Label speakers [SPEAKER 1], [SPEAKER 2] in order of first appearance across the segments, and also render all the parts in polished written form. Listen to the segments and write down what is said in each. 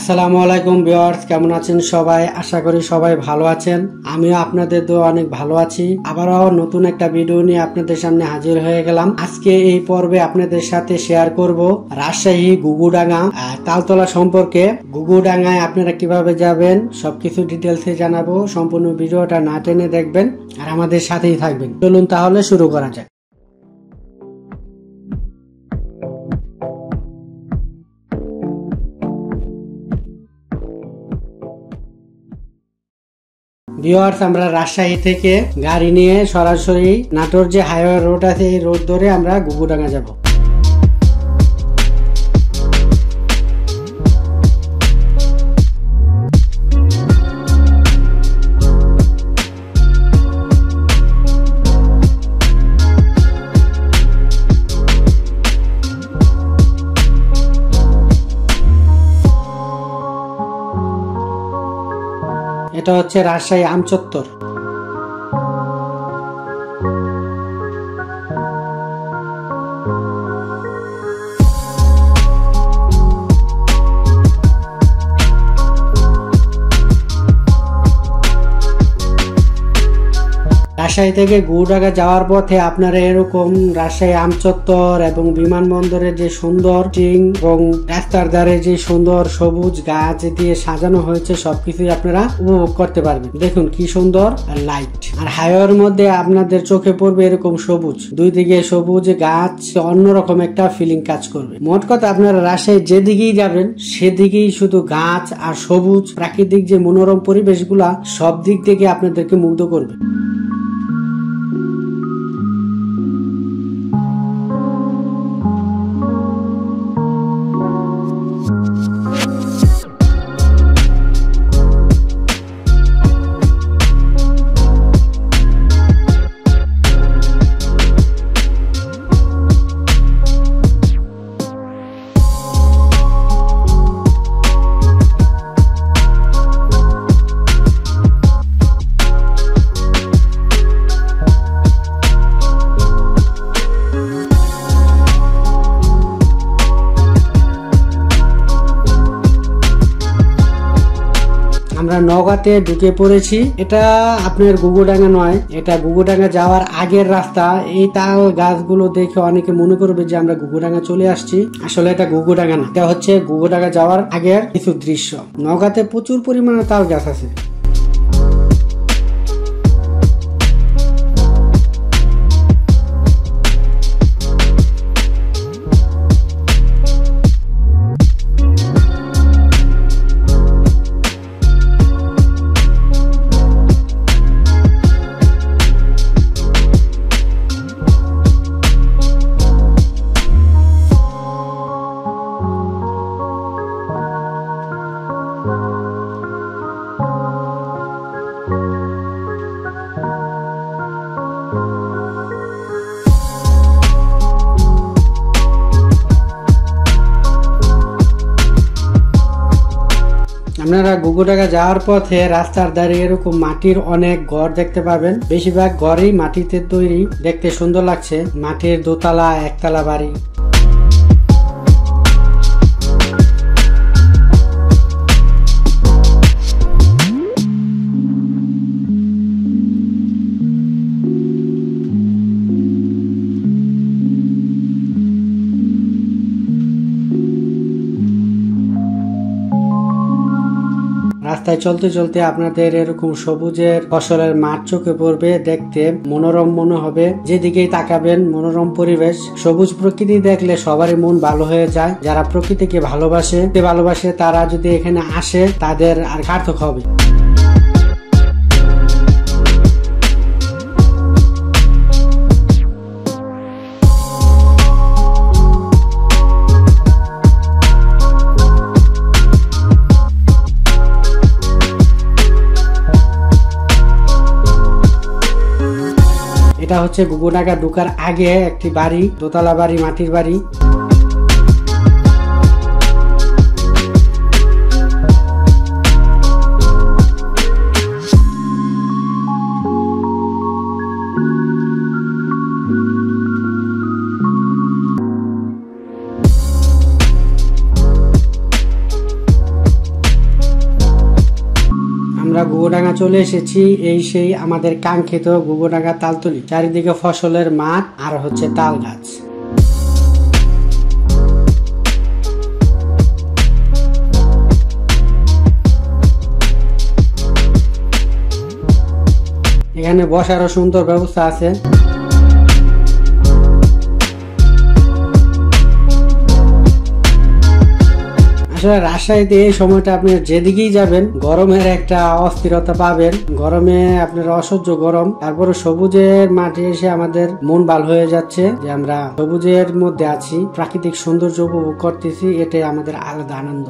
[SPEAKER 1] আসসালামু আলাইকুম ভিউয়ার্স, কেমন আছেন সবাই? আশা করি সবাই ভালো আছেন। আমিও আপনাদের দোয়া অনেক ভালো আছি। আবারও নতুন একটা ভিডিও নিয়ে আপনাদের সামনে হাজির হয়ে গেলাম। আজকে এই পর্বে আপনাদের সাথে শেয়ার করব রাজশাহী ঘুঘুডাঙ্গা তালতলা সম্পর্কে। ঘুঘুডাঙ্গায় আপনারা কিভাবে যাবেন সবকিছু ডিটেলসে জানাবো। সম্পূর্ণ ভিডিওটা না টেনে দেখবেন আর আমাদের সাথেই থাকবেন। চলুন তাহলে শুরু করা যাক। ভিউয়ার্স, আমরা রাজশাহী থেকে গাড়ি নিয়ে সরাসরি নাটোর যে হাইওয়ে রোড আছে এই রোড ধরে আমরা ঘুঘুডাঙ্গা যাব। এটা হচ্ছে রাজশাহী আমচত্বর। রাজশাহী থেকে ঘুঘুডাঙ্গা যাওয়ার পথে আপনারা এরকম রাজশাহী আমচত্বর এবং বিমানবন্দরের যে সুন্দর টিং এবং রাস্তার ধারে যে সুন্দর সবুজ গাছ দিয়ে সাজানো হয়েছে সবকিছুই আপনারা উপভোগ করতে পারবেন। দেখুন কি সুন্দর লাইট, আর হাইওয়ের মধ্যে আপনাদের চোখে পড়বে এরকম সবুজ, দুই দিকে সবুজ গাছ, অন্যরকম একটা ফিলিং কাজ করবে। মোট কথা আপনারা রাজশাহী যেদিকেই যাবেন সেদিকেই শুধু গাছ আর সবুজ, প্রাকৃতিক যে মনোরম পরিবেশগুলা সব দিক থেকে আপনাদেরকে মুগ্ধ করবে। আমরা নওগাঁতে ঢুকে পড়েছি। এটা আপনার ঘুঘুডাঙ্গা নয়, এটা ঘুঘুডাঙ্গা যাওয়ার আগের রাস্তা। এই তাল গাছগুলো দেখে অনেকে মনে করবে যে আমরা ঘুঘুডাঙ্গা চলে আসছি, আসলে এটা ঘুঘুডাঙ্গা না, এটা হচ্ছে ঘুঘুডাঙ্গা যাওয়ার আগের কিছু দৃশ্য। নওগাঁতে প্রচুর পরিমাণে তাল গাছ আছে। আপনারা ঘুঘুডাঙ্গা যাওয়ার পথে রাস্তার ধারে এরকম মাটির অনেক ঘর দেখতে পাবেন। বেশিরভাগ ঘরই মাটিতে তৈরি, দেখতে সুন্দর লাগছে। মাটির দোতলা একতলা বাড়ি। রাস্তায় চলতে চলতে আপনাদের এরকম সবুজের ফসলের মাঠ চোখে পড়বে, দেখতে মনোরম মনে হবে। যেদিকেই তাকাবেন মনোরম পরিবেশ, সবুজ প্রকৃতি দেখলে সবারই মন ভালো হয়ে যায়। যারা প্রকৃতিকে ভালোবাসে তারা যদি এখানে আসে তাদের আর সার্থক হবে। এটা হচ্ছে ঘুঘুডাঙ্গা ঢোকার আগে একটি বাড়ি, দোতলা বাড়ি, মাটির বাড়ি। ঘুঘুডাঙ্গা চলে এসেছি। এই সেই আমাদের কাঙ্ক্ষিত ঘুঘুডাঙ্গা তালতলি। চারিদিকে ফসলের মাঠ আর হচ্ছে তাল গাছ। এখানে বসারও সুন্দর ব্যবস্থা আছে। রাজশাহীতে এই সময়টা আপনি যেদিকেই যাবেন গরমের একটা অস্থিরতা পাবেন। গরমে আপনার অসহ্য গরম, তারপরে সবুজের মাঠে এসে আমাদের মন ভালো হয়ে যাচ্ছে যে আমরা সবুজের মধ্যে আছি, প্রাকৃতিক সৌন্দর্য উপভোগ করতেছি। এটাই আমাদের আলাদা আনন্দ।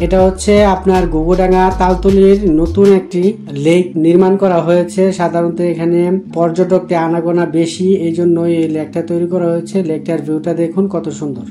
[SPEAKER 1] এটা হচ্ছে আপনার ঘুঘুডাঙ্গা তালতলির নতুন একটি লেক নির্মাণ করা হয়েছে। সাধারণত এখানে পর্যটকদের আনাগোনা বেশি, এই জন্য এই লেকটা তৈরি করা হয়েছে। লেকটার ভিউটা দেখুন কত সুন্দর।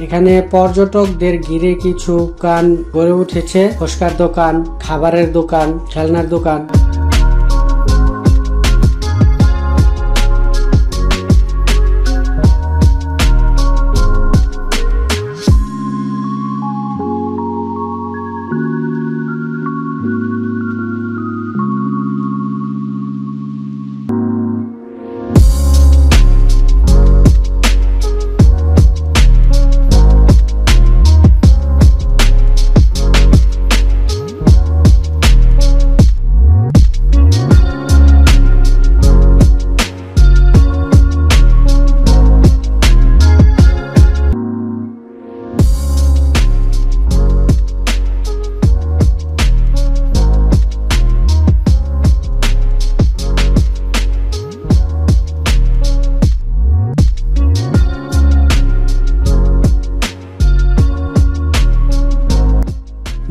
[SPEAKER 1] এখানে পর্যটকদের ঘিরে কিছু দোকান গড়ে উঠেছে। ফুচকার দোকান, খাবারের দোকান, খেলনার দোকান।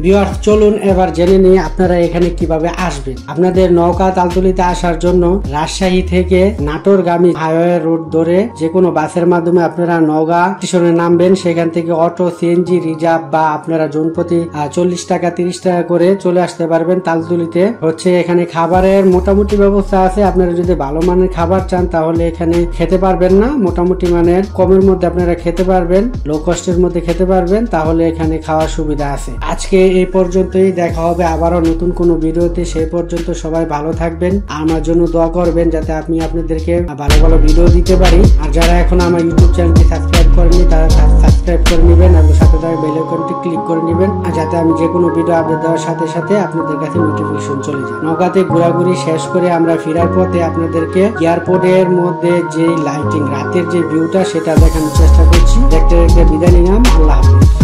[SPEAKER 1] ভিউয়ার্স, চলুন এবার জেনে নিই আপনারা এখানে কিভাবে আসবেন। আপনাদের নওগাঁ তালতলিতে আসার জন্য রাজশাহী থেকে নাটোরগামী হাইওয়ে রোড ধরে যে কোনো বাসের মাধ্যমে আপনারা নওগাঁ স্টেশনে নামবেন। সেখান থেকে অটো, সিএনজি রিজার্ভ বা আপনারা জনপ্রতি 40 টাকা 30 টাকা করে চলে আসতে পারবেন তালতলিতে। হচ্ছে এখানে খাবারের মোটামুটি ব্যবস্থা আছে। আপনারা যদি ভালো মানের খাবার চান তাহলে এখানে খেতে পারবেন না, মোটামুটি মানের কমের মধ্যে আপনারা খেতে পারবেন, লো কস্টের মধ্যে খেতে পারবেন, তাহলে এখানে খাওয়ার সুবিধা আছে। আজকে এই পর্যন্তই, দেখা হবে আবারও নতুন কোনো ভিডিওতে। সেই পর্যন্ত সবাই ভালো থাকবেন, আমার জন্য দোয়া করবেন যাতে আমি আপনাদেরকে ভালো ভালো ভিডিও দিতে পারি। আর যারা এখন আমার ইউটিউব চ্যানেলটি সাবস্ক্রাইব করেনি তারা সাবস্ক্রাইব করে নেবেন এবং সাথে থাকা বেল আইকনটি ক্লিক করে নেবেন, যাতে আমি যে কোনো ভিডিও আপলোড দেওয়ার সাথে সাথে আপনাদের কাছে নোটিফিকেশন চলে যায়। নওগাঁতে ঘোরাঘুরি শেষ করে আমরা ফেরার পথে আপনাদেরকে এয়ারপোর্টের মধ্যে যে লাইটিং, রাতের যে ভিউটা সেটা দেখানোর চেষ্টা করছি। দেখতে দেখতে বিদায় নিলাম। আল্লাহ হাফেজ।